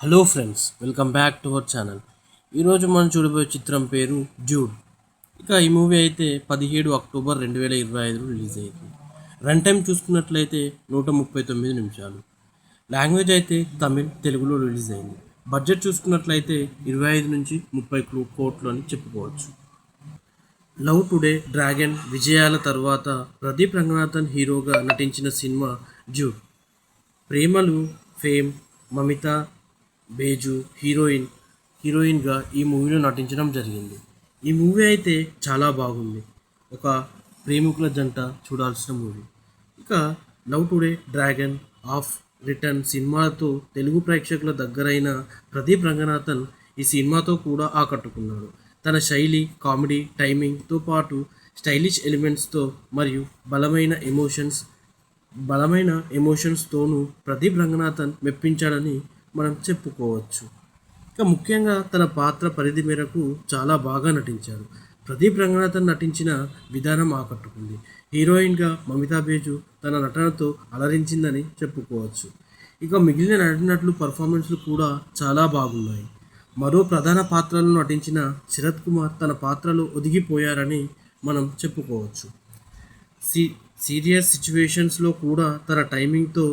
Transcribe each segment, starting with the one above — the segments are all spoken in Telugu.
Hello friends, welcome back to our channel. ఈరోజు మనం చూడబోయే చిత్రం పేరు జూడ్. ఇక ఈ మూవీ అయితే 17 అక్టోబర్ 2025 రిలీజ్ అయింది. రన్ టైం చూసుకున్నట్లయితే 139 నిమిషాలు. లాంగ్వేజ్ అయితే తమిళ్, తెలుగులో రిలీజ్ అయింది. బడ్జెట్ చూసుకున్నట్లయితే 25 నుంచి 30 కోట్లు అని చెప్పుకోవచ్చు. లవ్ టుడే డ్రాగన్ విజయాల తర్వాత ప్రదీప్ రంగనాథన్ హీరోగా నటించిన సినిమా జూడ్. ప్రేమలు ఫేమ్ మమిత బేజు హీరోయిన్గా ఈ మూవీలో నటించడం జరిగింది. ఈ మూవీ అయితే చాలా బాగుంది. ఒక ప్రేమికుల జంట చూడాల్సిన మూవీ. ఇక love today dragon of return సినిమాతో తెలుగు ప్రేక్షకుల దగ్గరైన ప్రదీప్ రంగనాథన్ ఈ సినిమాతో కూడా ఆకట్టుకున్నాడు. తన శైలి, కామెడీ టైమింగ్తో పాటు స్టైలిష్ ఎలిమెంట్స్తో మరియు బలమైన ఎమోషన్స్తోనూ ప్రదీప్ రంగనాథన్ మెప్పించాడని మనం చెప్పుకోవచ్చు. ఇక ముఖ్యంగా తన పాత్ర పరిధి మేరకు చాలా బాగా నటించారు. ప్రదీప్ రంగనాథన్ నటించిన విధానం ఆకట్టుకుంది. హీరోయిన్గా మమితా బేజు తన నటనతో అలరించిందని చెప్పుకోవచ్చు. ఇక మిగిలిన నటినట్లు పర్ఫార్మెన్స్లు కూడా చాలా బాగున్నాయి. మరో ప్రధాన పాత్రలో నటించిన శరత్ కుమార్ తన పాత్రలో ఒదిగిపోయారని మనం చెప్పుకోవచ్చు. సీరియస్ సిచ్యువేషన్స్లో కూడా తన టైమింగ్తో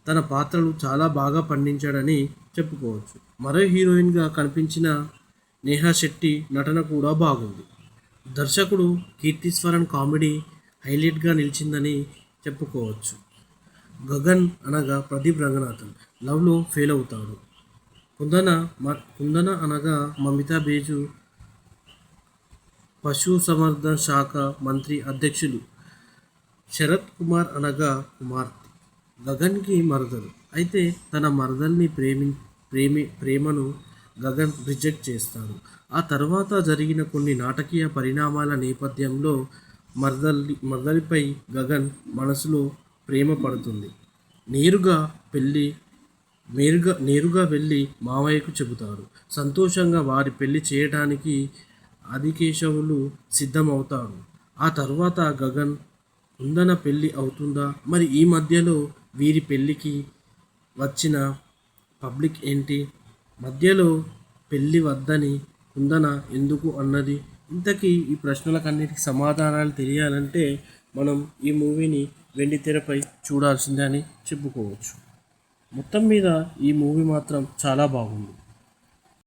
తన పాత్రలు చాలా బాగా పండించాడని చెప్పుకోవచ్చు. మరో హీరోయిన్గా కనిపించిన నేహా శెట్టి నటన కూడా బాగుంది. దర్శకుడు కీర్తిస్వరన్ కామెడీ హైలైట్గా నిలిచిందని చెప్పుకోవచ్చు. గగన్ అనగా ప్రదీప్ రంగనాథన్ లవ్లో ఫెయిల్ అవుతాడు. కుందన అనగా మమితా బేజు పశుసంవర్ధన శాఖ మంత్రి అధ్యక్షులు. శరత్ కుమార్ అనగా కుమార్తె, గగన్కి మరదలు. అయితే తన మరదల్ని ప్రేమను గగన్ రిజెక్ట్ చేస్తాడు. ఆ తర్వాత జరిగిన కొన్ని నాటకీయ పరిణామాల నేపథ్యంలో మరదలిపై గగన్ మనసులో ప్రేమ పడుతుంది. నేరుగా వెళ్ళి మావయ్యకు చెబుతాడు. సంతోషంగా వారి పెళ్లి చేయడానికి ఆదికేశవులు సిద్ధమవుతాడు. ఆ తర్వాత గగన్ కుందన పెళ్ళి అవుతుందా? మరి ఈ మధ్యలో వీరి పెళ్ళికి వచ్చిన పబ్లిక్ ఏంటి? మధ్యలో పెళ్ళి వద్దని కుందన ఎందుకు అన్నది? ఇంతకీ ఈ ప్రశ్నలకన్నిటికీ సమాధానాలు తెలియాలంటే మనం ఈ మూవీని వెండితెరపై చూడాల్సిందే అని చెప్పుకోవచ్చు. మొత్తం మీద ఈ మూవీ మాత్రం చాలా బాగుంది.